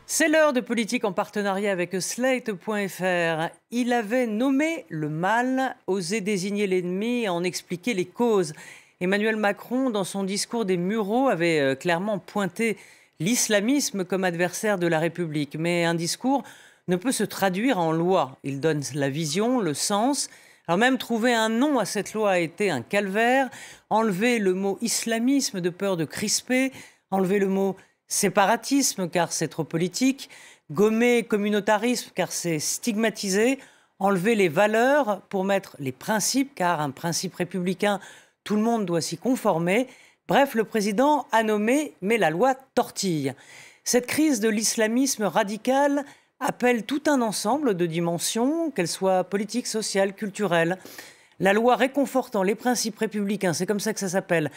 C'est l'heure de politique en partenariat avec Slate.fr. Il avait nommé le mal, osé désigner l'ennemi et en expliquer les causes. Emmanuel Macron, dans son discours des Mureaux, avait clairement pointé l'islamisme comme adversaire de la République. Mais un discours ne peut se traduire en loi. Il donne la vision, le sens. Alors même trouver un nom à cette loi a été un calvaire. Enlever le mot islamisme de peur de crisper. Enlever le mot séparatisme, car c'est trop politique. Gommer communautarisme, car c'est stigmatisé. Enlever les valeurs pour mettre les principes, car un principe républicain, tout le monde doit s'y conformer. Bref, le président a nommé, mais la loi tortille. Cette crise de l'islamisme radical appelle tout un ensemble de dimensions, qu'elles soient politiques, sociales, culturelles. La loi réconfortant les principes républicains, c'est comme ça que ça s'appelle,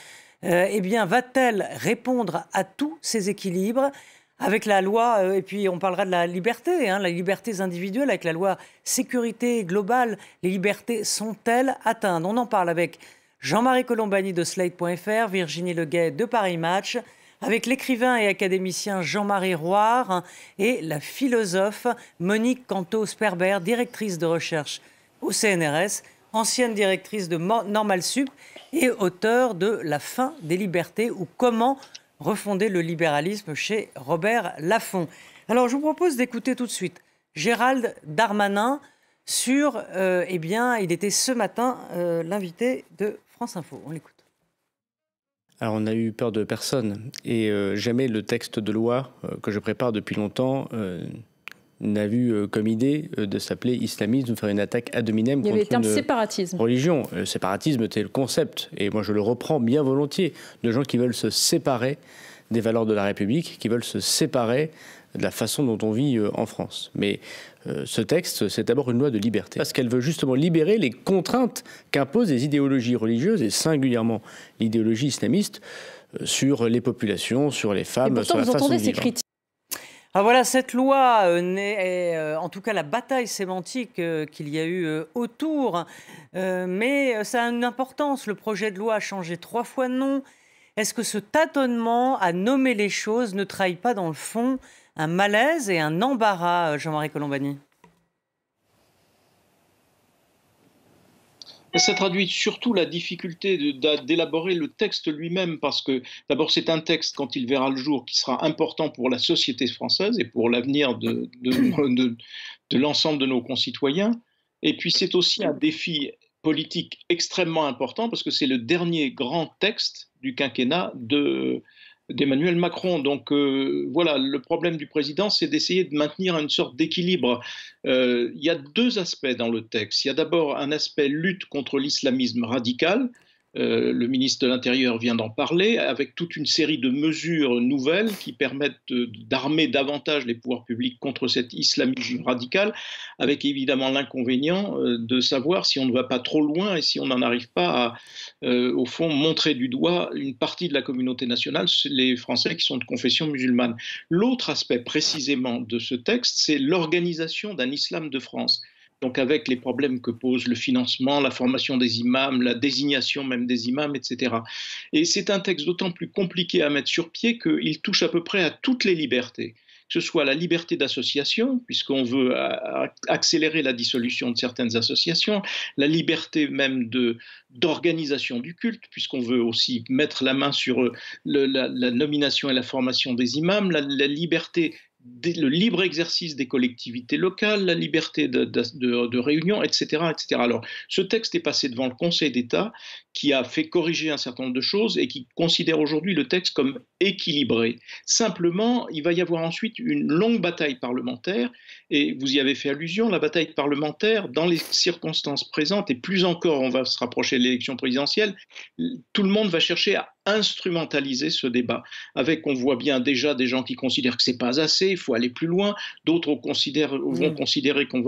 eh bien, va-t-elle répondre à tous ces équilibres avec la loi, et puis on parlera de la liberté, les libertés individuelles, avec la loi sécurité globale, les libertés sont-elles atteintes? On en parle avec Jean-Marie Colombani de Slate.fr, Virginie Leguet de Paris Match, avec l'écrivain et académicien Jean-Marie Roire et la philosophe Monique Canto-Sperber, directrice de recherche au CNRS, ancienne directrice de Normal Sup et auteure de La fin des libertés ou comment refonder le libéralisme chez Robert Laffont. Alors je vous propose d'écouter tout de suite Gérald Darmanin sur, il était ce matin l'invité de France Info. On l'écoute. Alors on a eu peur de personne et jamais le texte de loi que je prépare depuis longtemps n'a vu comme idée de s'appeler islamisme, de faire une attaque ad hominem contre une séparatisme. Religion. Le séparatisme, c'est le concept, et moi je le reprends bien volontiers, de gens qui veulent se séparer des valeurs de la République, qui veulent se séparer de la façon dont on vit en France. Mais ce texte, c'est d'abord une loi de liberté, parce qu'elle veut justement libérer les contraintes qu'imposent les idéologies religieuses, et singulièrement l'idéologie islamiste, sur les populations, sur les femmes, et pourtant, sur la vous façon de entendez ces vivre. critiques. Ah voilà, cette loi en tout cas la bataille sémantique qu'il y a eu autour, mais ça a une importance. Le projet de loi a changé 3 fois de nom. Est-ce que ce tâtonnement à nommer les choses ne trahit pas dans le fond un malaise et un embarras, Jean-Marie Colombani? Ça traduit surtout la difficulté d'élaborer le texte lui-même, parce que d'abord c'est un texte, quand il verra le jour, qui sera important pour la société française et pour l'avenir de l'ensemble de nos concitoyens. Et puis c'est aussi un défi politique extrêmement important, parce que c'est le dernier grand texte du quinquennat d'Emmanuel Macron. Donc voilà, le problème du président, c'est d'essayer de maintenir une sorte d'équilibre. Il y a 2 aspects dans le texte. Il y a d'abord un aspect lutte contre l'islamisme radical. Le ministre de l'Intérieur vient d'en parler, avec toute une série de mesures nouvelles qui permettent d'armer davantage les pouvoirs publics contre cet islamisme radical, avec évidemment l'inconvénient de savoir si on ne va pas trop loin et si on n'en arrive pas à, au fond, montrer du doigt une partie de la communauté nationale, les Français qui sont de confession musulmane. L'autre aspect précisément de ce texte, c'est l'organisation d'un islam de France. Donc avec les problèmes que pose le financement, la formation des imams, la désignation même des imams, etc. Et c'est un texte d'autant plus compliqué à mettre sur pied qu'il touche à peu près à toutes les libertés, que ce soit la liberté d'association, puisqu'on veut accélérer la dissolution de certaines associations, la liberté même d'organisation du culte, puisqu'on veut aussi mettre la main sur la nomination et la formation des imams, la liberté, le libre exercice des collectivités locales, la liberté de réunion, etc., etc. Alors, ce texte est passé devant le Conseil d'État, qui a fait corriger un certain nombre de choses et qui considère aujourd'hui le texte comme équilibré. Simplement, il va y avoir ensuite une longue bataille parlementaire, et vous y avez fait allusion, la bataille parlementaire, dans les circonstances présentes, et plus encore, on va se rapprocher de l'élection présidentielle, tout le monde va chercher à instrumentaliser ce débat, avec, on voit bien déjà des gens qui considèrent que c'est pas assez, il faut aller plus loin, d'autres vont considérer qu'on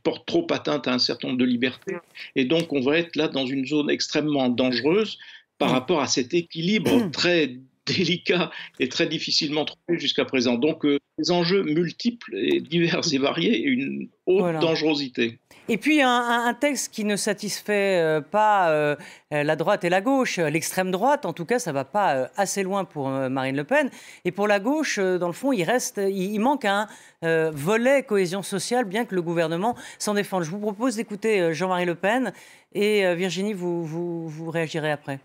porte trop atteinte à un certain nombre de libertés, et donc on va être là dans une zone extrêmement dangereuse par rapport à cet équilibre très délicat et très difficilement trouvé jusqu'à présent. Donc, des enjeux multiples et divers et variés et une haute dangerosité. Et puis un texte qui ne satisfait pas la droite et la gauche, l'extrême droite, en tout cas, ça ne va pas assez loin pour Marine Le Pen. Et pour la gauche, dans le fond, il manque un volet cohésion sociale, bien que le gouvernement s'en défende. Je vous propose d'écouter Jean-Marie Le Pen et Virginie, vous réagirez après.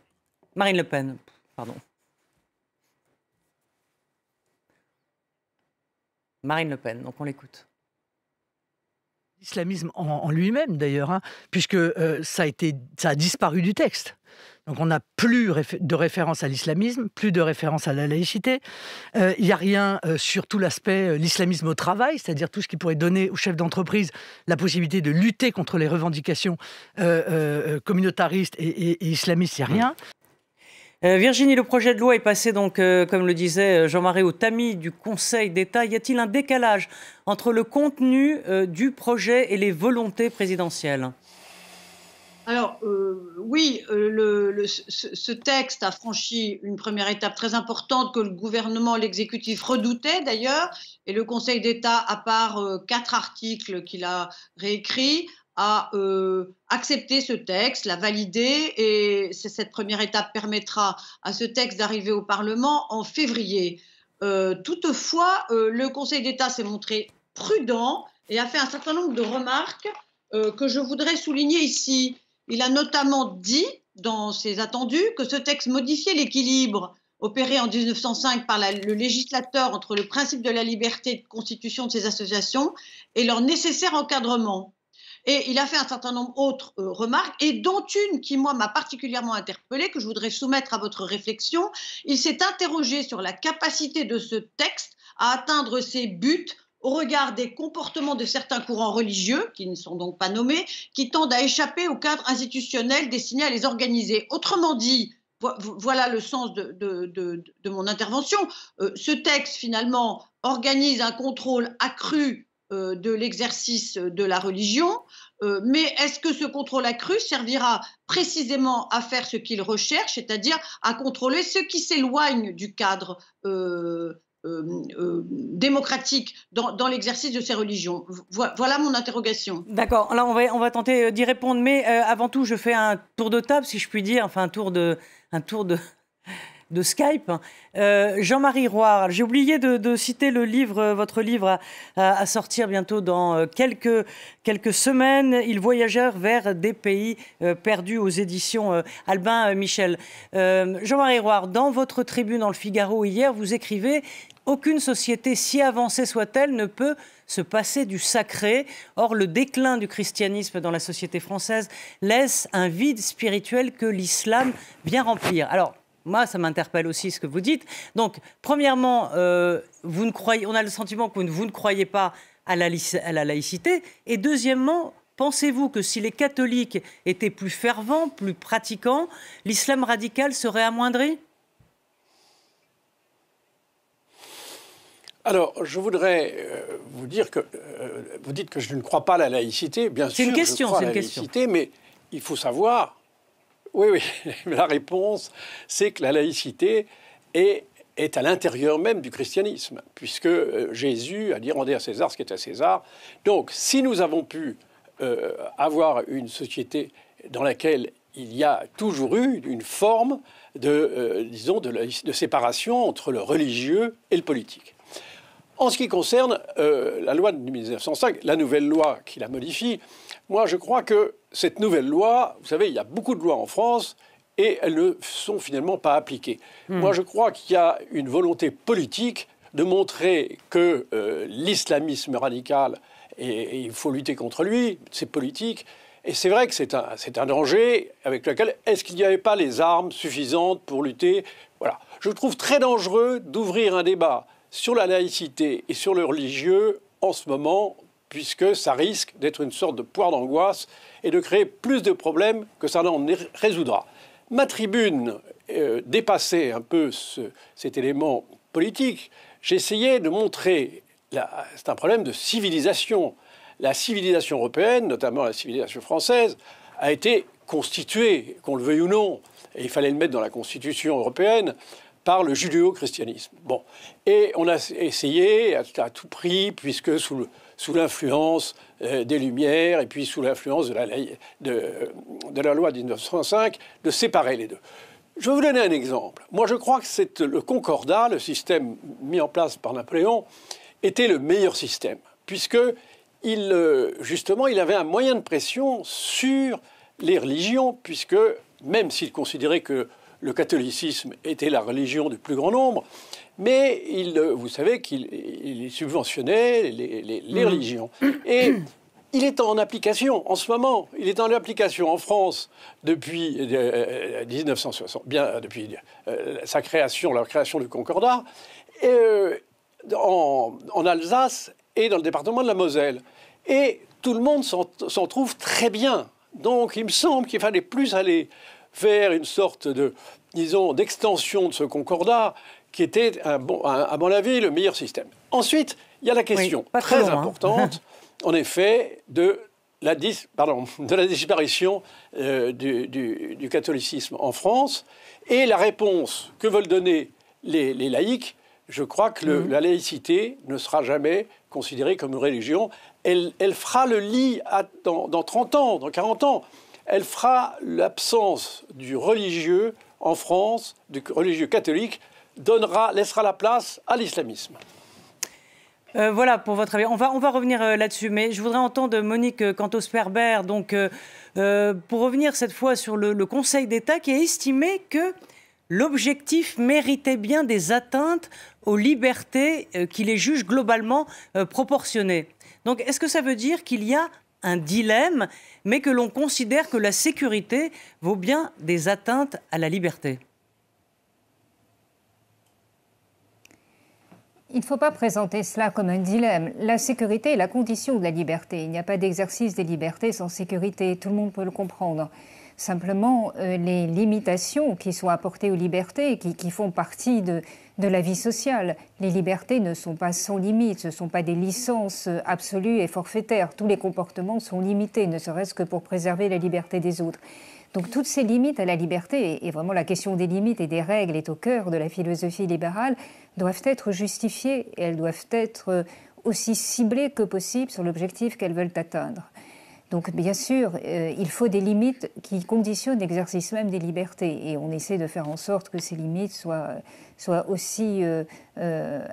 Marine Le Pen, pardon. Marine Le Pen, donc on l'écoute. L'islamisme en lui-même, d'ailleurs, hein, puisque ça a disparu du texte. Donc on n'a plus de référence à l'islamisme, plus de référence à la laïcité. Il n'y a rien sur tout l'aspect l'islamisme au travail, c'est-à-dire tout ce qui pourrait donner aux chefs d'entreprise la possibilité de lutter contre les revendications communautaristes et islamistes, il n'y a rien. Virginie, le projet de loi est passé, donc, comme le disait Jean-Marie, au tamis du Conseil d'État. Y a-t-il un décalage entre le contenu du projet et les volontés présidentielles ? Alors, oui, ce texte a franchi une première étape très importante que le gouvernement, l'exécutif redoutaient d'ailleurs. Et le Conseil d'État, à part 4 articles qu'il a réécrits, a accepté ce texte, l'a validé, et cette première étape permettra à ce texte d'arriver au Parlement en février. Toutefois, le Conseil d'État s'est montré prudent et a fait un certain nombre de remarques que je voudrais souligner ici. Il a notamment dit, dans ses attendus, que ce texte modifiait l'équilibre opéré en 1905 par le législateur entre le principe de la liberté de constitution de ces associations et leur nécessaire encadrement. Et il a fait un certain nombre d'autres remarques, et dont une qui, moi, m'a particulièrement interpellée, que je voudrais soumettre à votre réflexion. Il s'est interrogé sur la capacité de ce texte à atteindre ses buts au regard des comportements de certains courants religieux, qui ne sont donc pas nommés, qui tendent à échapper au cadre institutionnel destiné à les organiser. Autrement dit, voilà le sens de mon intervention. Ce texte, finalement, organise un contrôle accru de l'exercice de la religion, mais est-ce que ce contrôle accru servira précisément à faire ce qu'il recherche, c'est-à-dire à contrôler ceux qui s'éloignent du cadre démocratique dans l'exercice de ces religions? Voilà mon interrogation. D'accord, là on va tenter d'y répondre, mais avant tout je fais un tour de table, si je puis dire, enfin un tour de Skype. Jean-Marie Roire, j'ai oublié de citer votre livre à sortir bientôt dans quelques semaines. Ils voyagèrent vers des pays perdus aux éditions Albin Michel. Jean-Marie Roire, dans votre tribune dans le Figaro hier, vous écrivez « Aucune société, si avancée soit-elle, ne peut se passer du sacré. Or, le déclin du christianisme dans la société française laisse un vide spirituel que l'islam vient remplir. » Alors, moi, ça m'interpelle aussi ce que vous dites. Donc, premièrement, on a le sentiment que vous ne croyez pas à la laïcité. Et deuxièmement, pensez-vous que si les catholiques étaient plus fervents, plus pratiquants, l'islam radical serait amoindri ? Alors, je voudrais vous dire que vous dites que je ne crois pas à la laïcité. Bien sûr, je crois à la laïcité, mais il faut savoir... Oui, la réponse, c'est que la laïcité est à l'intérieur même du christianisme, puisque Jésus a dit « rendez à César ce qui est à César ». Donc, si nous avons pu avoir une société dans laquelle il y a toujours eu une forme de séparation entre le religieux et le politique. En ce qui concerne la loi de 1905, la nouvelle loi qui la modifie, moi je crois que cette nouvelle loi, vous savez, il y a beaucoup de lois en France et elles ne sont finalement pas appliquées. Moi je crois qu'il y a une volonté politique de montrer que l'islamisme radical, et il faut lutter contre lui, c'est politique. Et c'est vrai que c'est un danger avec lequel, est-ce qu'il n'y avait pas les armes suffisantes pour lutter? Voilà. Je trouve très dangereux d'ouvrir un débat sur la laïcité et sur le religieux en ce moment, puisque ça risque d'être une sorte de poire d'angoisse et de créer plus de problèmes que ça n'en résoudra. Ma tribune dépassait un peu cet élément politique. J'essayais de montrer, c'est un problème de civilisation. La civilisation européenne, notamment la civilisation française, a été constituée, qu'on le veuille ou non, et il fallait le mettre dans la Constitution européenne, par le judéo-christianisme. Bon. Et on a essayé à tout prix, puisque sous l'influence des Lumières et puis sous l'influence de la loi de 1905, de séparer les deux. Je vais vous donner un exemple. Moi, je crois que c'est le Concordat, le système mis en place par Napoléon, était le meilleur système, puisque justement, il avait un moyen de pression sur les religions, puisque même s'il considérait que le catholicisme était la religion du plus grand nombre, mais vous savez qu'il subventionnait les religions. Et il est en application en ce moment. Il est en application en France depuis 1960, bien depuis la création du Concordat, en Alsace et dans le département de la Moselle. Et tout le monde s'en trouve très bien. Donc il me semble qu'il fallait plus aller vers une sorte d'extension de ce Concordat qui était, à mon avis, le meilleur système. Ensuite, il y a la question très importante, en effet, de la disparition du catholicisme en France et la réponse que veulent donner les laïcs. Je crois que la laïcité ne sera jamais considérée comme une religion. Elle fera le lit dans 30 ans, dans 40 ans. Elle fera l'absence du religieux en France, du religieux catholique, laissera la place à l'islamisme. Voilà pour votre avis. On va revenir là-dessus, mais je voudrais entendre Monique Cantos-Perber, donc pour revenir cette fois sur le Conseil d'État qui a estimé que l'objectif méritait bien des atteintes aux libertés qui les jugent globalement proportionnées. Donc est-ce que ça veut dire qu'il y a un dilemme, mais que l'on considère que la sécurité vaut bien des atteintes à la liberté ? Il ne faut pas présenter cela comme un dilemme. La sécurité est la condition de la liberté. Il n'y a pas d'exercice des libertés sans sécurité. Tout le monde peut le comprendre. Simplement, les limitations qui sont apportées aux libertés, qui font partie de la vie sociale. Les libertés ne sont pas sans limite, ce ne sont pas des licences absolues et forfaitaires. Tous les comportements sont limités, ne serait-ce que pour préserver la liberté des autres. Donc toutes ces limites à la liberté, et vraiment la question des limites et des règles est au cœur de la philosophie libérale, doivent être justifiées et elles doivent être aussi ciblées que possible sur l'objectif qu'elles veulent atteindre. Donc bien sûr, il faut des limites qui conditionnent l'exercice même des libertés et on essaie de faire en sorte que ces limites soient aussi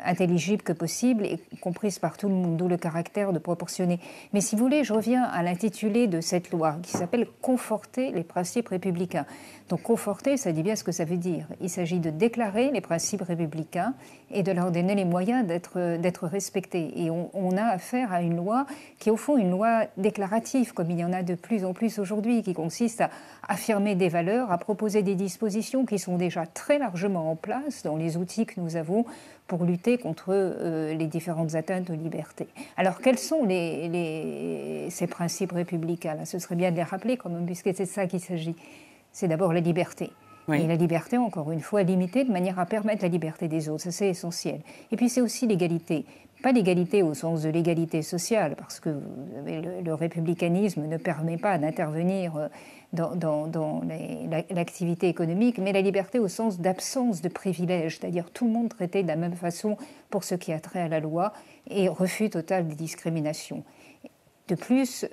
intelligibles que possible et comprises par tout le monde, d'où le caractère de proportionné. Mais si vous voulez, je reviens à l'intitulé de cette loi qui s'appelle « Conforter les principes républicains ». Donc conforter, ça dit bien ce que ça veut dire. Il s'agit de déclarer les principes républicains et de leur donner les moyens d'être respectés. Et on a affaire à une loi qui est au fond une loi déclarative, comme il y en a de plus en plus aujourd'hui, qui consiste à affirmer des valeurs, à proposer des dispositions qui sont déjà très largement en place dans les outils que nous avons pour lutter contre les différentes atteintes aux libertés. Alors, quels sont ces principes républicains là ? Ce serait bien de les rappeler quand même, puisque c'est de ça qu'il s'agit. C'est d'abord la liberté. Oui. Et la liberté, encore une fois, limitée de manière à permettre la liberté des autres. Ça, c'est essentiel. Et puis, c'est aussi l'égalité. Pas l'égalité au sens de l'égalité sociale, parce que le républicanisme ne permet pas d'intervenir dans l'activité économique, mais la liberté au sens d'absence de privilèges, c'est-à-dire tout le monde traité de la même façon pour ce qui a trait à la loi et refus total des discriminations. De plus,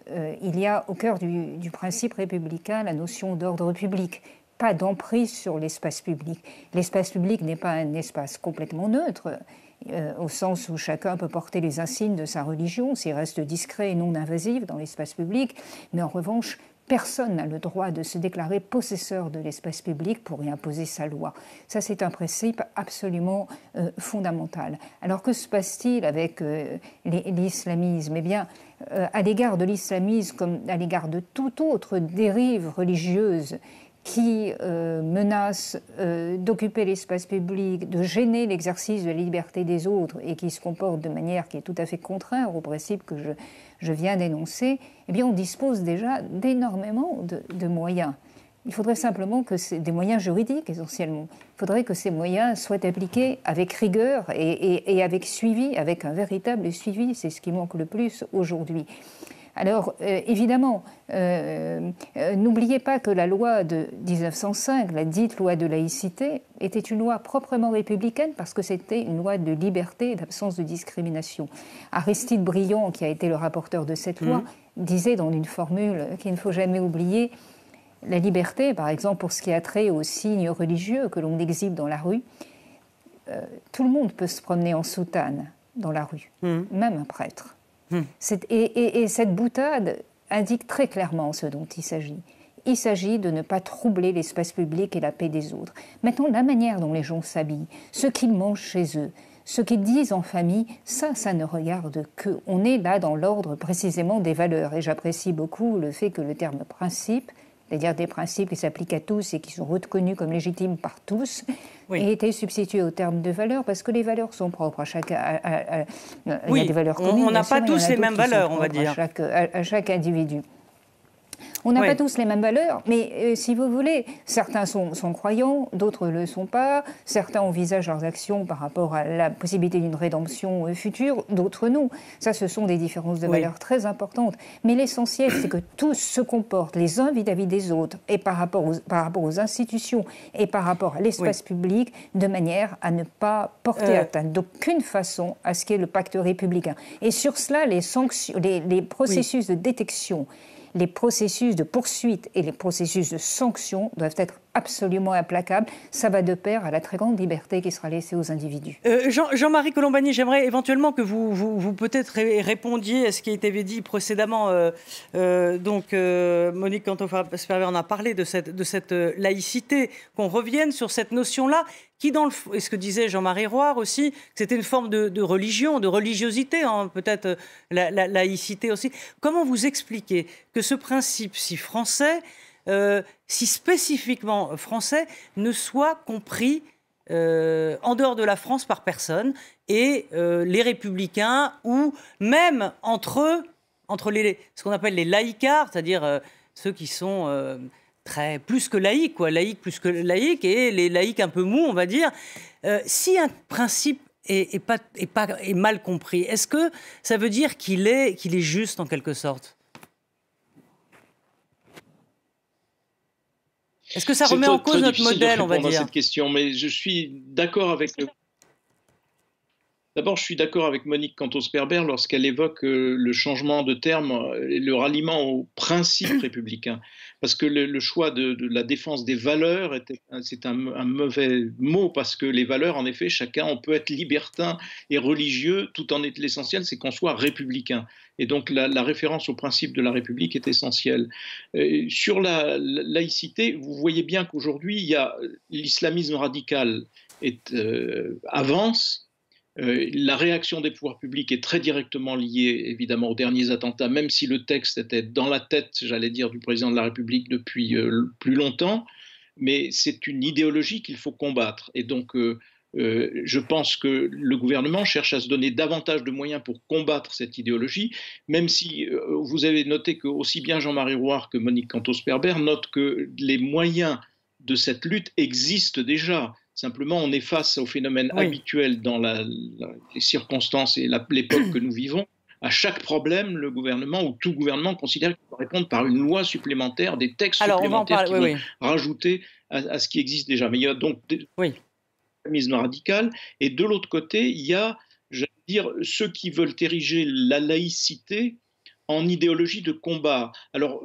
il y a au cœur du principe républicain la notion d'ordre public, pas d'emprise sur l'espace public. L'espace public n'est pas un espace complètement neutre, au sens où chacun peut porter les insignes de sa religion, s'il reste discret et non invasif dans l'espace public, mais en revanche, personne n'a le droit de se déclarer possesseur de l'espace public pour y imposer sa loi. Ça, c'est un principe absolument fondamental. Alors, que se passe-t-il avec l'islamisme ? Eh bien, à l'égard de l'islamisme, comme à l'égard de toute autre dérive religieuse qui menace d'occuper l'espace public, de gêner l'exercice de la liberté des autres et qui se comporte de manière qui est tout à fait contraire au principe que je viens d'énoncer, eh bien on dispose déjà d'énormément de moyens. Il faudrait simplement que c'est des moyens juridiques essentiellement. Il faudrait que ces moyens soient appliqués avec rigueur et avec suivi, avec un véritable suivi. C'est ce qui manque le plus aujourd'hui. Alors, évidemment, n'oubliez pas que la loi de 1905, la dite loi de laïcité, était une loi proprement républicaine parce que c'était une loi de liberté et d'absence de discrimination. Aristide Briand, qui a été le rapporteur de cette loi, disait dans une formule qu'il ne faut jamais oublier, la liberté, par exemple, pour ce qui a trait aux signes religieux que l'on exhibe dans la rue, tout le monde peut se promener en soutane dans la rue, même un prêtre. Et cette boutade indique très clairement ce dont il s'agit. Il s'agit de ne pas troubler l'espace public et la paix des autres. Maintenant, la manière dont les gens s'habillent, ce qu'ils mangent chez eux, ce qu'ils disent en famille, ça ne regarde qu'eux. On est là dans l'ordre précisément des valeurs. Et j'apprécie beaucoup le fait que le terme « principe », c'est-à-dire des principes qui s'appliquent à tous et qui sont reconnus comme légitimes par tous, ait été substitué au terme de valeurs, parce que les valeurs sont propres à chacun. Il y a des valeurs communes. On n'a pas tous les mêmes valeurs, on va dire. À chaque individu. On n'a pas tous les mêmes valeurs, mais si vous voulez, certains sont croyants, d'autres ne le sont pas, certains envisagent leurs actions par rapport à la possibilité d'une rédemption future, d'autres non. Ça, ce sont des différences de valeurs très importantes. Mais l'essentiel, c'est que tous se comportent les uns vis-à-vis des autres, et par rapport aux institutions, et par rapport à l'espace public, de manière à ne pas porter atteinte d'aucune façon à ce qu'est le pacte républicain. Et sur cela, les processus de détection, les processus de poursuite et les processus de sanction doivent être absolument implacables. Ça va de pair à la très grande liberté qui sera laissée aux individus. Jean-Marie Colombani, j'aimerais éventuellement que vous peut-être répondiez à ce qui a été dit précédemment. Monique Canto-Sperber en a parlé de cette laïcité, qu'on revienne sur cette notion-là, qui et ce que disait Jean-Marie Roire aussi, que c'était une forme de religion, de religiosité, hein, peut-être la laïcité aussi. Comment vous expliquez que ce principe si français, si spécifiquement français, ne soit compris en dehors de la France par personne, et les républicains, ou même entre eux, ce qu'on appelle les laïcards, c'est-à-dire ceux qui sont plus que laïcs, laïcs plus que laïcs, et les laïcs un peu mous, on va dire. Si un principe est mal compris, est-ce que ça veut dire qu'il est juste en quelque sorte ? Est-ce que ça remet en cause notre modèle, on va dire ? À cette question, mais je suis d'accord avec. D'abord, je suis d'accord avec Monique Canto-Sperber lorsqu'elle évoque le changement de terme et le ralliement au principe républicain. Parce que le choix de la défense des valeurs, c'est un mauvais mot, parce que les valeurs, en effet, on peut être libertin et religieux, tout en étant l'essentiel, c'est qu'on soit républicain. Et donc la référence au principe de la République est essentielle. Sur la laïcité, vous voyez bien qu'aujourd'hui, l'islamisme radical avance. La réaction des pouvoirs publics est très directement liée, évidemment, aux derniers attentats, même si le texte était dans la tête, j'allais dire, du président de la République depuis plus longtemps. Mais c'est une idéologie qu'il faut combattre. Et donc, je pense que le gouvernement cherche à se donner davantage de moyens pour combattre cette idéologie, même si vous avez noté que aussi bien Jean-Marie Roire que Monique Canto-Sperber notent que les moyens de cette lutte existent déjà. Simplement, on est face au phénomène habituel dans les circonstances et l'époque que nous vivons. À chaque problème, le gouvernement, ou tout gouvernement, considère qu'il doit répondre par une loi supplémentaire, des textes supplémentaires qui vont rajouter à ce qui existe déjà. Mais il y a donc des islamisme radical, et de l'autre côté, il y a, j'allais dire, ceux qui veulent ériger la laïcité en idéologie de combat. Alors,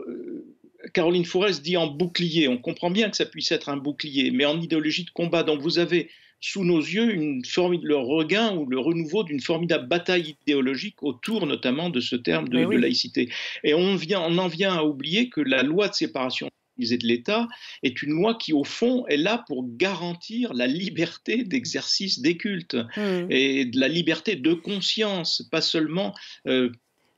Caroline Forest dit en bouclier. On comprend bien que ça puisse être un bouclier, mais en idéologie de combat. Donc vous avez sous nos yeux le regain ou le renouveau d'une formidable bataille idéologique autour notamment de ce terme de laïcité. Et on en vient à oublier que la loi de séparation de l'État est une loi qui, au fond, est là pour garantir la liberté d'exercice des cultes et de la liberté de conscience, pas seulement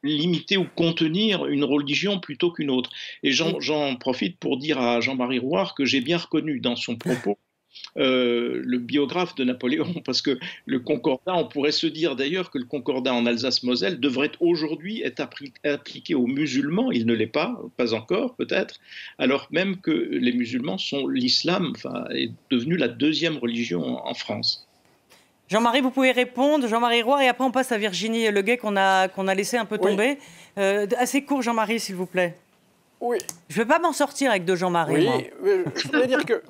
limiter ou contenir une religion plutôt qu'une autre. Et j'en profite pour dire à Jean-Marie Roire que j'ai bien reconnu dans son propos le biographe de Napoléon, parce que le concordat, on pourrait se dire d'ailleurs que le concordat en Alsace-Moselle devrait aujourd'hui être appliqué aux musulmans. Il ne l'est pas encore peut-être, alors même que les musulmans l'islam est devenu la deuxième religion en France. Jean-Marie, vous pouvez répondre, Jean-Marie Roire, et après on passe à Virginie Leguet qu'on a laissé un peu tomber. Assez court, Jean-Marie, s'il vous plaît. Oui. Je ne vais pas m'en sortir avec deux Jean-Marie. Oui, moi. Je voudrais dire que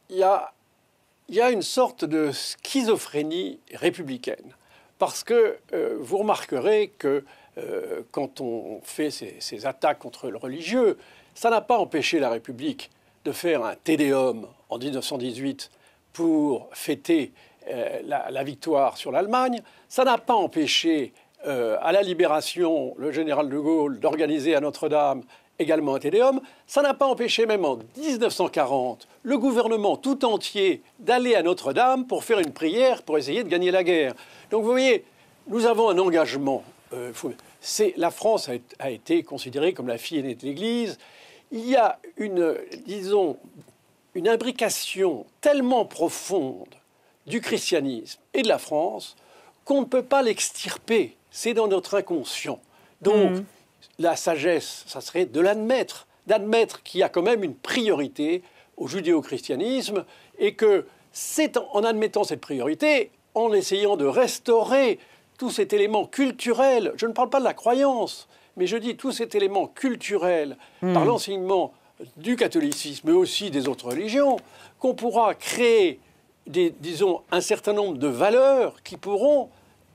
il y a une sorte de schizophrénie républicaine. Parce que vous remarquerez que quand on fait ces attaques contre le religieux, ça n'a pas empêché la République de faire un Te Deum en 1918 pour fêter la victoire sur l'Allemagne. Ça n'a pas empêché à la Libération le général de Gaulle d'organiser à Notre-Dame également un Te Deum. Ça n'a pas empêché même en 1940 le gouvernement tout entier d'aller à Notre-Dame pour faire une prière pour essayer de gagner la guerre. Donc vous voyez, nous avons un engagement. La France a été considérée comme la fille aînée de l'Église. Il y a une imbrication tellement profonde du christianisme et de la France qu'on ne peut pas l'extirper. C'est dans notre inconscient. Donc, la sagesse, ça serait de l'admettre, qu'il y a quand même une priorité au judéo-christianisme et que c'est en admettant cette priorité, en essayant de restaurer tout cet élément culturel, je ne parle pas de la croyance, mais je dis tout cet élément culturel par l'enseignement du catholicisme, mais aussi des autres religions, qu'on pourra créer, disons, un certain nombre de valeurs qui pourront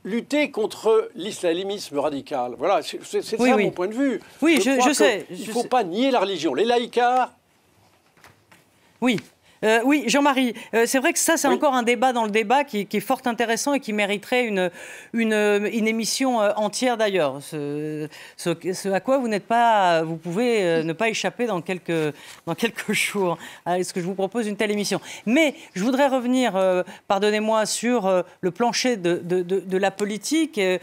lutter contre l'islamisme radical. Voilà, c'est ça mon point de vue. Oui, je sais. Il ne faut pas nier la religion. Les laïcards... Oui. Oui, Jean-Marie, c'est vrai que ça, c'est encore un débat dans le débat qui est fort intéressant et qui mériterait une émission entière d'ailleurs. Ce à quoi vous pouvez ne pas échapper dans quelques jours. Est-ce que je vous propose une telle émission? Mais je voudrais revenir, pardonnez-moi, sur le plancher de la politique et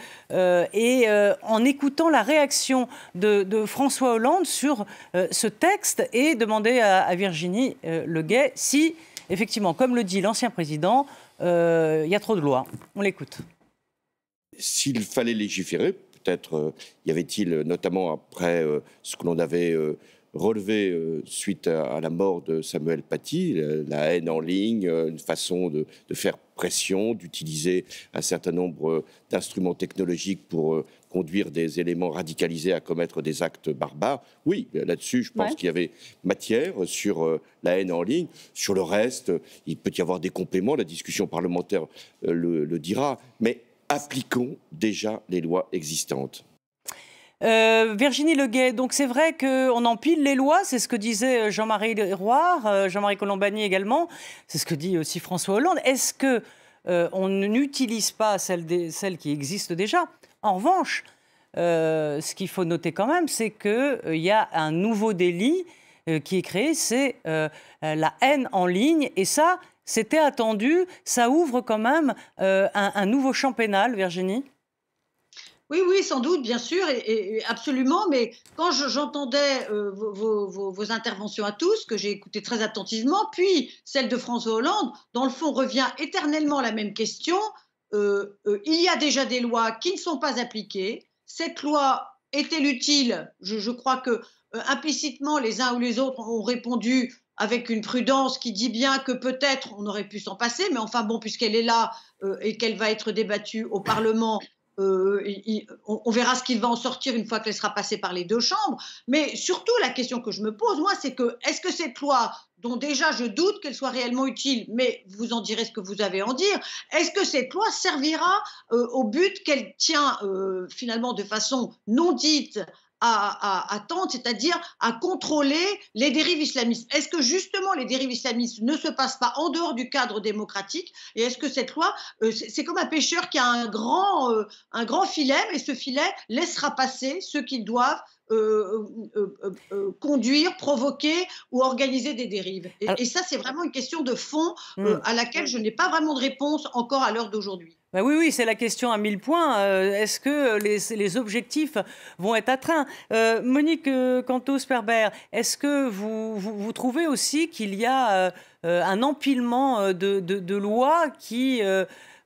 en écoutant la réaction de François Hollande sur ce texte et demander à Virginie Leguet si, effectivement, comme le dit l'ancien président, il y a trop de lois. On l'écoute. S'il fallait légiférer, peut-être y avait-il, notamment après ce que l'on avait relevé suite à la mort de Samuel Paty, la haine en ligne, une façon de faire pression, d'utiliser un certain nombre d'instruments technologiques pour conduire des éléments radicalisés à commettre des actes barbares. Oui, là-dessus, je pense qu'il y avait matière sur la haine en ligne. Sur le reste, il peut y avoir des compléments, la discussion parlementaire le dira, mais appliquons déjà les lois existantes. Virginie Leguet, donc c'est vrai qu'on empile les lois, c'est ce que disait Jean-Marie Roire, Jean-Marie Colombani également, c'est ce que dit aussi François Hollande. Est-ce qu'on n'utilise pas celles qui existent déjà? En revanche, ce qu'il faut noter quand même, c'est qu'il y a un nouveau délit qui est créé, c'est la haine en ligne, et ça, c'était attendu, ça ouvre quand même un nouveau champ pénal, Virginie? Oui, oui, sans doute, bien sûr, et absolument. Mais quand j'entendais vos interventions à tous, que j'ai écoutées très attentivement, puis celle de François Hollande, dans le fond, revient éternellement la même question. Il y a déjà des lois qui ne sont pas appliquées. Cette loi est-elle utile? Je crois que implicitement, les uns ou les autres ont répondu avec une prudence qui dit bien que peut-être on aurait pu s'en passer, mais enfin bon, puisqu'elle est là et qu'elle va être débattue au Parlement, on verra ce qu'il va en sortir une fois qu'elle sera passée par les deux chambres. Mais surtout, la question que je me pose, moi, c'est que est-ce que cette loi, dont déjà je doute qu'elle soit réellement utile, mais vous en direz ce que vous avez à en dire, est-ce que cette loi servira au but qu'elle tient finalement de façon non dite à tendre, c'est-à-dire à contrôler les dérives islamistes? Est-ce que justement les dérives islamistes ne se passent pas en dehors du cadre démocratique? Et est-ce que cette loi, c'est comme un pêcheur qui a un grand filet, mais ce filet laissera passer ceux qui doivent conduire, provoquer ou organiser des dérives? Et ça, c'est vraiment une question de fond à laquelle je n'ai pas vraiment de réponse encore à l'heure d'aujourd'hui. Ben oui, c'est la question à 1000 points. Est-ce que les objectifs vont être atteints? Monique Cantos-Perbert, est-ce que vous trouvez aussi qu'il y a un empilement de lois qui,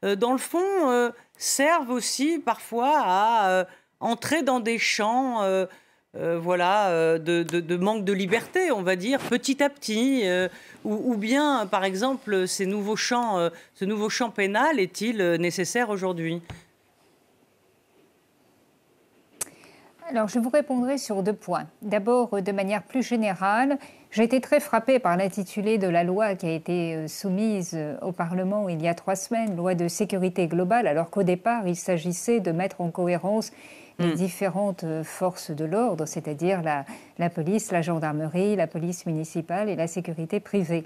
dans le fond, servent aussi parfois à entrer dans des champs de manque de liberté, on va dire, petit à petit, ou bien, par exemple, ce nouveau champ pénal est-il nécessaire aujourd'hui ? Alors, je vous répondrai sur 2 points. D'abord, de manière plus générale, j'ai été très frappée par l'intitulé de la loi qui a été soumise au Parlement il y a 3 semaines, loi de sécurité globale, alors qu'au départ, il s'agissait de mettre en cohérence les différentes forces de l'ordre, c'est-à-dire la police, la gendarmerie, la police municipale et la sécurité privée.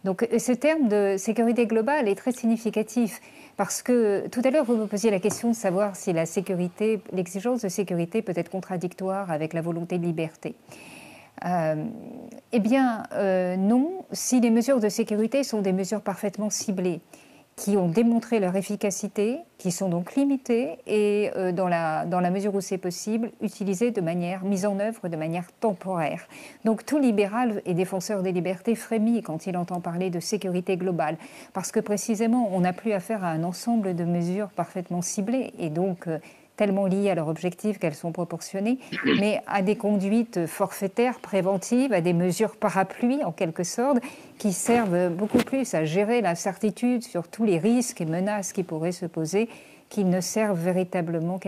Donc ce terme de sécurité globale est très significatif parce que tout à l'heure vous me posiez la question de savoir si l'exigence de sécurité peut être contradictoire avec la volonté de liberté. Non, si les mesures de sécurité sont des mesures parfaitement ciblées, qui ont démontré leur efficacité, qui sont donc limitées et, dans la mesure où c'est possible, mises en œuvre de manière temporaire. Donc tout libéral et défenseur des libertés frémit quand il entend parler de sécurité globale, parce que précisément, on n'a plus affaire à un ensemble de mesures parfaitement ciblées et donc tellement liées à leur objectif qu'elles sont proportionnées, mais à des conduites forfaitaires, préventives, à des mesures parapluies en quelque sorte, qui servent beaucoup plus à gérer l'incertitude sur tous les risques et menaces qui pourraient se poser, qu'elles ne servent véritablement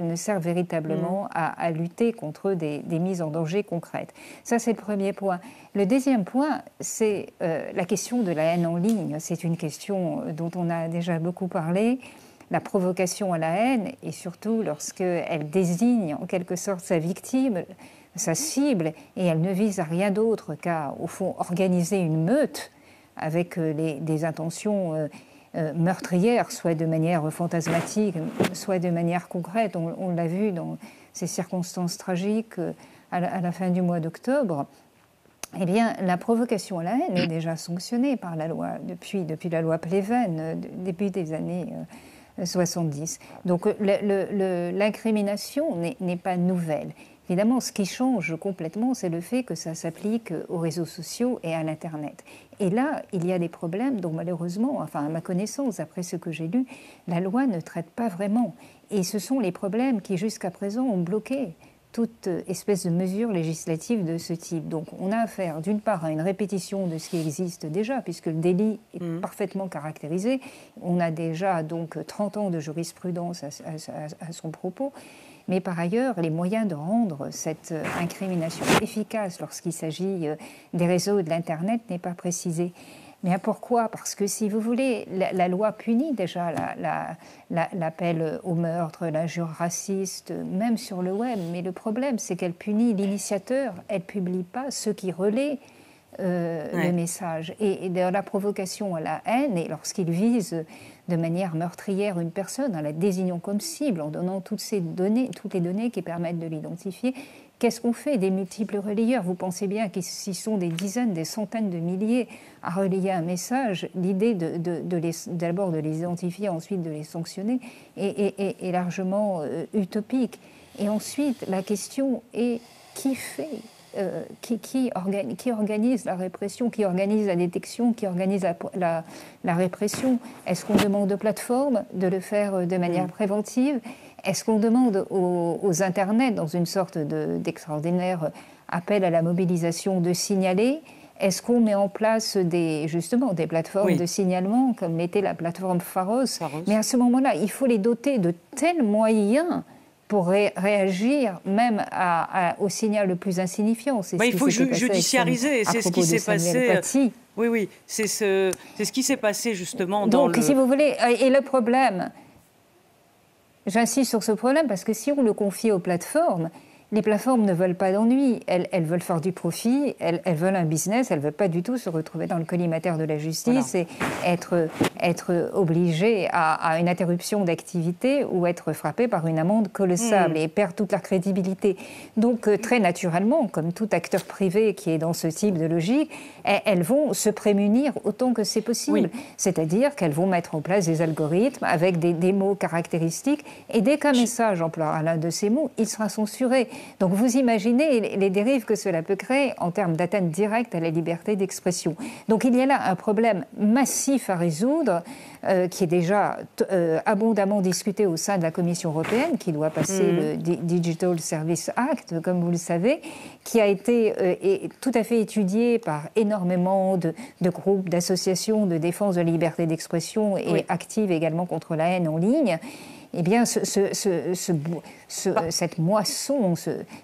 à lutter contre des mises en danger concrètes. Ça, c'est le premier point. Le deuxième point, c'est la question de la haine en ligne. C'est une question dont on a déjà beaucoup parlé. La provocation à la haine, et surtout lorsqu'elle désigne en quelque sorte sa victime, sa cible, et elle ne vise à rien d'autre qu'à, au fond, organiser une meute avec des intentions meurtrières, soit de manière fantasmatique, soit de manière concrète. On l'a vu dans ces circonstances tragiques à la fin du mois d'octobre. Eh bien, la provocation à la haine est déjà sanctionnée par la loi, depuis la loi Pleven, début des années 70. Donc l'incrimination n'est pas nouvelle. Évidemment, ce qui change complètement, c'est le fait que ça s'applique aux réseaux sociaux et à l'Internet. Et là, il y a des problèmes dont malheureusement, enfin à ma connaissance, après ce que j'ai lu, la loi ne traite pas vraiment. Et ce sont les problèmes qui jusqu'à présent ont bloqué toute espèce de mesure législative de ce type. Donc on a affaire d'une part à une répétition de ce qui existe déjà, puisque le délit est parfaitement caractérisé. On a déjà donc 30 ans de jurisprudence à son propos. Mais par ailleurs, les moyens de rendre cette incrimination efficace lorsqu'il s'agit des réseaux et de l'Internet n'est pas précisé. Mais pourquoi ? Parce que, si vous voulez, la loi punit déjà l'appel au meurtre, l'injure raciste, même sur le web. Mais le problème, c'est qu'elle punit l'initiateur, elle ne publie pas ceux qui relaient le message. Et dans la provocation à la haine, et lorsqu'il vise de manière meurtrière une personne, en la désignant comme cible, en donnant toutes les données qui permettent de l'identifier, qu'est-ce qu'on fait des multiples relayeurs ? Vous pensez bien qu'ils sont des dizaines, des centaines de milliers à relayer un message. L'idée d'abord de les identifier, ensuite de les sanctionner, est largement utopique. Et ensuite, la question est qui organise la répression, qui organise la détection, qui organise la répression ? Est-ce qu'on demande aux plateformes de le faire de manière préventive ? Est-ce qu'on demande aux Internets, dans une sorte d'extraordinaire appel à la mobilisation, de signaler ? Est-ce qu'on met en place des plateformes de signalement, comme l'était la plateforme Pharos ? Mais à ce moment-là, il faut les doter de tels moyens pour réagir même au signal le plus insignifiant. Il faut judiciariser, c'est ce qui s'est passé. Oui, c'est ce qui s'est passé justement dans Donc, si vous voulez, et le problème... J'insiste sur ce problème parce que si on le confie aux plateformes, les plateformes ne veulent pas d'ennui, elles veulent faire du profit, elles veulent un business, elles ne veulent pas du tout se retrouver dans le collimateur de la justice et être obligées à une interruption d'activité ou être frappées par une amende colossale et perdre toute leur crédibilité. Donc très naturellement, comme tout acteur privé qui est dans ce type de logique, elles vont se prémunir autant que c'est possible. C'est-à-dire qu'elles vont mettre en place des algorithmes avec des mots caractéristiques et dès qu'un message emploiera l'un de ces mots, il sera censuré. Donc vous imaginez les dérives que cela peut créer en termes d'atteinte directe à la liberté d'expression. Donc il y a là un problème massif à résoudre qui est déjà abondamment discuté au sein de la Commission européenne, qui doit passer le Digital Service Act, comme vous le savez, qui a été tout à fait étudié par énormément de groupes, d'associations de défense de la liberté d'expression et actives également contre la haine en ligne. Eh bien, cette moisson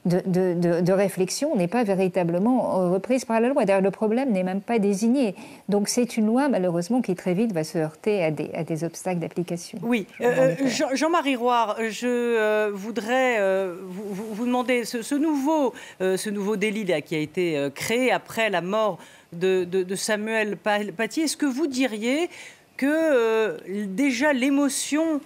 de réflexion n'est pas véritablement reprise par la loi. D'ailleurs, le problème n'est même pas désigné. Donc, c'est une loi, malheureusement, qui très vite va se heurter à des obstacles d'application. Oui. Jean-Marie Roire, je voudrais vous demander ce nouveau délit là, qui a été créé après la mort de Samuel Paty. Est-ce que vous diriez que déjà l'émotion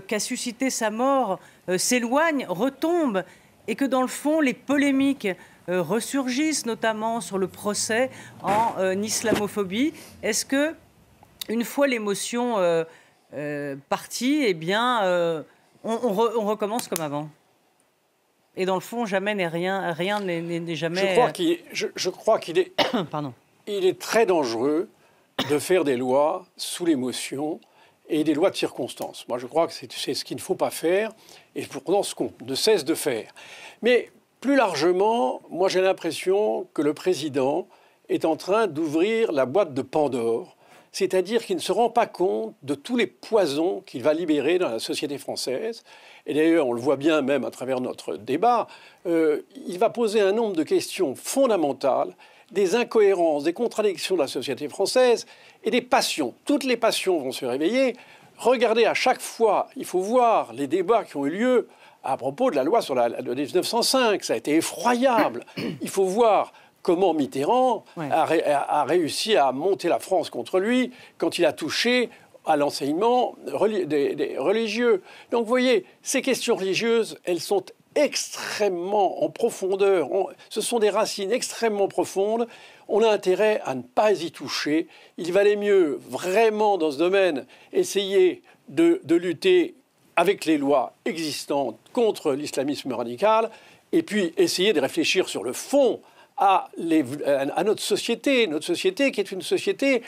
qu'a suscité sa mort s'éloigne, retombe, et que dans le fond, les polémiques ressurgissent, notamment sur le procès en islamophobie? Est-ce que, une fois l'émotion partie, eh bien, on recommence comme avant? Et dans le fond, jamais rien n'est jamais... Je crois qu'il est... Pardon. Il est très dangereux de faire des lois sous l'émotion et des lois de circonstances. Moi, je crois que c'est ce qu'il ne faut pas faire, et pourtant ce qu'on ne cesse de faire. Mais plus largement, moi j'ai l'impression que le président est en train d'ouvrir la boîte de Pandore, c'est-à-dire qu'il ne se rend pas compte de tous les poisons qu'il va libérer dans la société française. Et d'ailleurs, on le voit bien même à travers notre débat, il va poser un nombre de questions fondamentales, des incohérences, des contradictions de la société française et des passions. Toutes les passions vont se réveiller. Regardez, à chaque fois, il faut voir les débats qui ont eu lieu à propos de la loi sur de 1905. Ça a été effroyable. Il faut voir comment Mitterrand a réussi à monter la France contre lui quand il a touché à l'enseignement religieux. Donc vous voyez, ces questions religieuses, elles sont extrêmement en profondeur. Ce sont des racines extrêmement profondes. On a intérêt à ne pas y toucher. Il valait mieux vraiment dans ce domaine essayer de lutter avec les lois existantes contre l'islamisme radical et puis essayer de réfléchir sur le fond à notre société qui est une société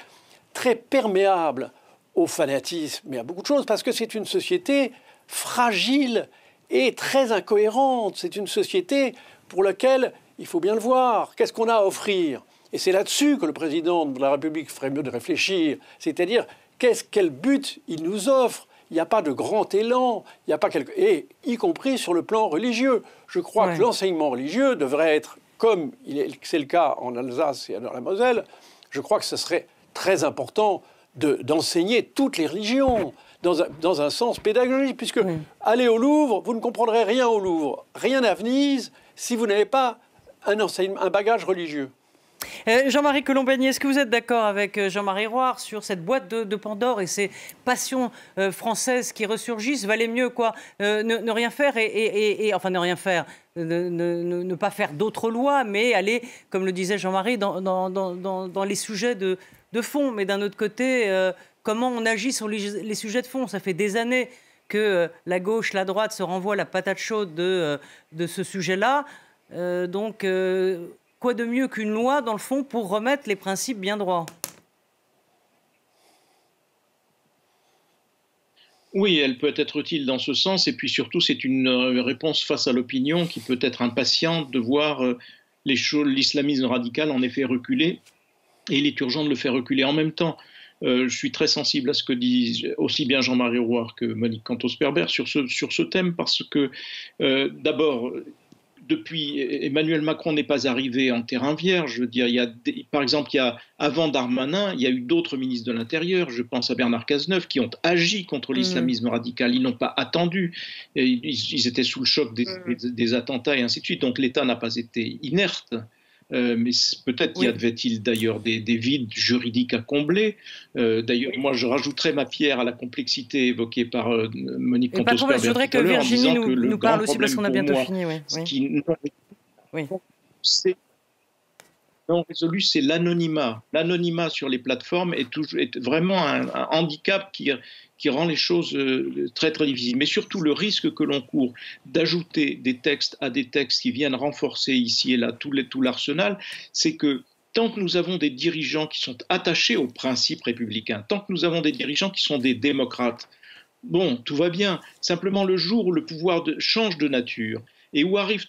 très perméable au fanatisme et à beaucoup de choses parce que c'est une société fragile et très incohérente. C'est une société pour laquelle, il faut bien le voir, qu'est-ce qu'on a à offrir? Et c'est là-dessus que le président de la République ferait mieux de réfléchir. C'est-à-dire, quel but il nous offre? Il n'y a pas de grand élan, il n'y a pas et y compris sur le plan religieux. Je crois que l'enseignement religieux devrait être, comme c'est le cas en Alsace et dans la Moselle, je crois que ce serait très important d'enseigner toutes les religions. Dans un sens pédagogique, puisque aller au Louvre, vous ne comprendrez rien au Louvre, rien à Venise, si vous n'avez pas un bagage religieux. Jean-Marie Colombani, est-ce que vous êtes d'accord avec Jean-Marie Roire sur cette boîte de Pandore et ces passions françaises qui ressurgissent? Valait mieux quoi ne rien faire enfin ne rien faire, ne pas faire d'autres lois, mais aller, comme le disait Jean-Marie, dans les sujets de fond. Mais d'un autre côté... Comment on agit sur les sujets de fond? Ça fait des années que la gauche, la droite se renvoient la patate chaude de ce sujet-là. Donc, quoi de mieux qu'une loi, dans le fond, pour remettre les principes bien droits? Oui, elle peut être utile dans ce sens. Et puis surtout, c'est une réponse face à l'opinion qui peut être impatiente de voir l'islamisme radical en effet reculer. Et il est urgent de le faire reculer en même temps. Je suis très sensible à ce que disent aussi bien Jean-Marie Roire que Monique Cantos-Perber sur ce thème parce que, d'abord, depuis Emmanuel Macron n'est pas arrivé en terrain vierge. Je veux dire, par exemple, avant Darmanin, il y a eu d'autres ministres de l'Intérieur, je pense à Bernard Cazeneuve, qui ont agi contre l'islamisme radical. Ils n'ont pas attendu. Ils étaient sous le choc des attentats et ainsi de suite. Donc l'État n'a pas été inerte. Mais peut-être y avait-il d'ailleurs des vides juridiques à combler. D'ailleurs, moi, je rajouterais ma pierre à la complexité évoquée par Monique Cantos-Perber. Je voudrais que Virginie nous parle aussi, parce qu'on a bientôt fini. non résolu, c'est l'anonymat. L'anonymat sur les plateformes est vraiment un handicap qui rend les choses très très difficiles. Mais surtout le risque que l'on court d'ajouter des textes à des textes qui viennent renforcer ici et là tout l'arsenal, c'est que tant que nous avons des dirigeants qui sont attachés aux principes républicains, tant que nous avons des dirigeants qui sont des démocrates, bon, tout va bien. Simplement le jour où le pouvoir change de nature, et où arrive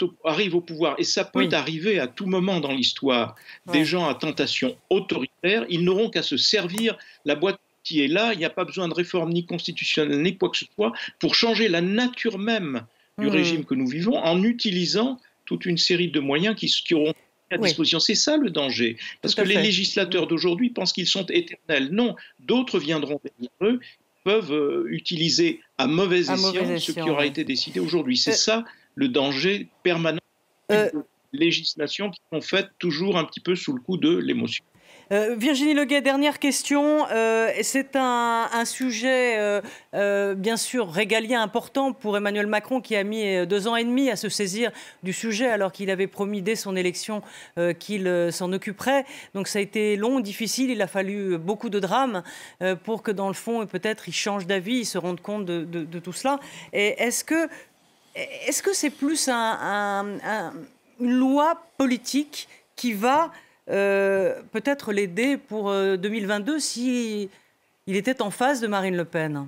au pouvoir, et ça peut arriver à tout moment dans l'histoire, des gens à tentation autoritaire, ils n'auront qu'à se servir la boîte qui est là, il n'y a pas besoin de réforme ni constitutionnelle ni quoi que ce soit, pour changer la nature même du régime que nous vivons, en utilisant toute une série de moyens qui auront à disposition. C'est ça le danger, parce que les législateurs d'aujourd'hui pensent qu'ils sont éternels. Non, d'autres viendront derrière eux, peuvent utiliser à mauvais escient ce qui aura été décidé aujourd'hui. C'est ça le danger permanent des législations qui sont faites toujours un petit peu sous le coup de l'émotion. Virginie Leguet, dernière question. C'est un sujet, bien sûr, régalien important pour Emmanuel Macron, qui a mis 2 ans et demi à se saisir du sujet, alors qu'il avait promis dès son élection qu'il s'en occuperait. Donc ça a été long, difficile. Il a fallu beaucoup de drames pour que, dans le fond, peut-être, il change d'avis, il se rende compte de tout cela. Et est-ce que c'est plus une loi politique qui va peut-être l'aider pour 2022 s'il était en face de Marine Le Pen?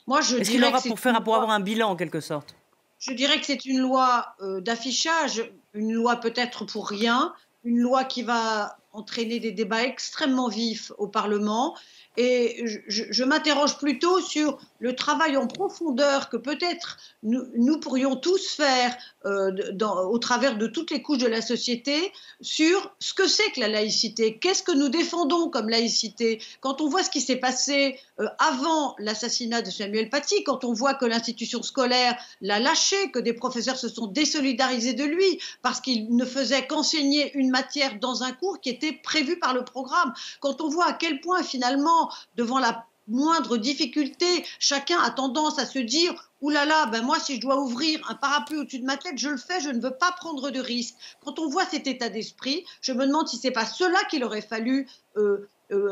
Est-ce qu'il aura pour avoir un bilan en quelque sorte? Je dirais que c'est une loi d'affichage, une loi peut-être pour rien, une loi qui va entraîner des débats extrêmement vifs au Parlement. Et je m'interroge plutôt sur le travail en profondeur que peut-être nous pourrions tous faire au travers de toutes les couches de la société sur ce que c'est que la laïcité. Qu'est-ce que nous défendons comme laïcité? Quand on voit ce qui s'est passé avant l'assassinat de Samuel Paty, quand on voit que l'institution scolaire l'a lâché, que des professeurs se sont désolidarisés de lui parce qu'il ne faisait qu'enseigner une matière dans un cours qui était prévu par le programme, quand on voit à quel point finalement, devant la moindre difficulté, chacun a tendance à se dire « Ouh là là, ben moi si je dois ouvrir un parapluie au-dessus de ma tête, je le fais, je ne veux pas prendre de risques ». Quand on voit cet état d'esprit, je me demande si ce n'est pas cela qu'il aurait fallu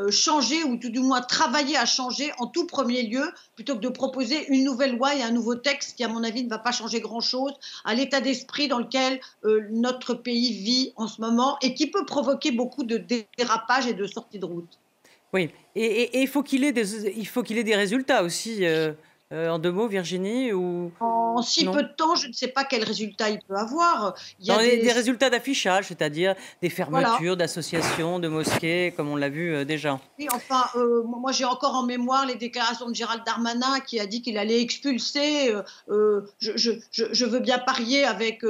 changer, ou tout du moins travailler à changer en tout premier lieu, plutôt que de proposer une nouvelle loi et un nouveau texte qui, à mon avis, ne va pas changer grand-chose à l'état d'esprit dans lequel notre pays vit en ce moment et qui peut provoquer beaucoup de dérapages et de sorties de route. Oui, et il faut qu'il ait des résultats aussi. En 2 mots, Virginie, ou... En si peu de temps, je ne sais pas quel résultat il peut avoir. Il y a des résultats d'affichage, c'est-à-dire des fermetures d'associations, de mosquées, comme on l'a vu déjà. Oui, enfin, moi j'ai encore en mémoire les déclarations de Gérald Darmanin qui a dit qu'il allait expulser. Je veux bien parier avec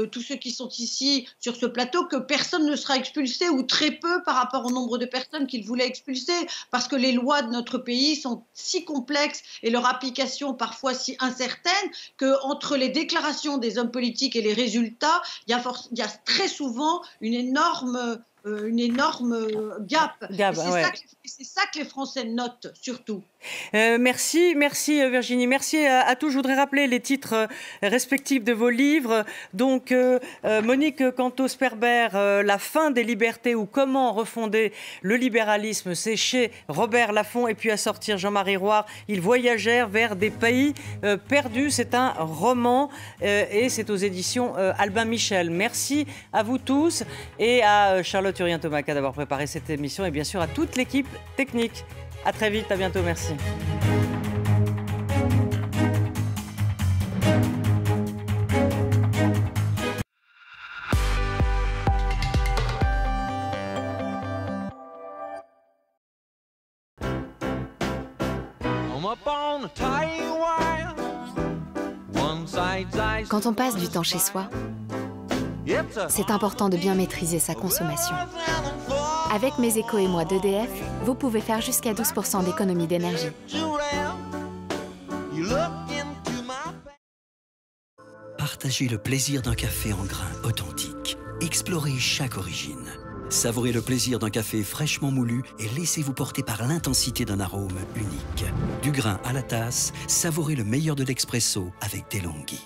tous ceux qui sont ici sur ce plateau que personne ne sera expulsé, ou très peu par rapport au nombre de personnes qu'il voulait expulser, parce que les lois de notre pays sont si complexes et leur application parfois si incertaine qu'entre les déclarations des hommes politiques et les résultats, il y a très souvent une énorme gap. C'est ça que les Français notent surtout. Merci Virginie, merci à tous. Je voudrais rappeler les titres respectifs de vos livres. Donc Monique Cantos-Perber, La fin des libertés ou comment refonder le libéralisme, c'est chez Robert Laffont. Et puis à sortir, Jean-Marie Roire, Ils voyagèrent vers des pays perdus. C'est un roman et c'est aux éditions Albin Michel. Merci à vous tous et à Charlotte Urien-Tomaca d'avoir préparé cette émission, et bien sûr à toute l'équipe technique. À très vite, à bientôt, merci. Quand on passe du temps chez soi, c'est important de bien maîtriser sa consommation. Avec Mes Échos et Moi d'EDF, vous pouvez faire jusqu'à 12% d'économie d'énergie. Partagez le plaisir d'un café en grains authentique. Explorez chaque origine. Savourez le plaisir d'un café fraîchement moulu et laissez-vous porter par l'intensité d'un arôme unique. Du grain à la tasse, savourez le meilleur de l'expresso avec DeLonghi.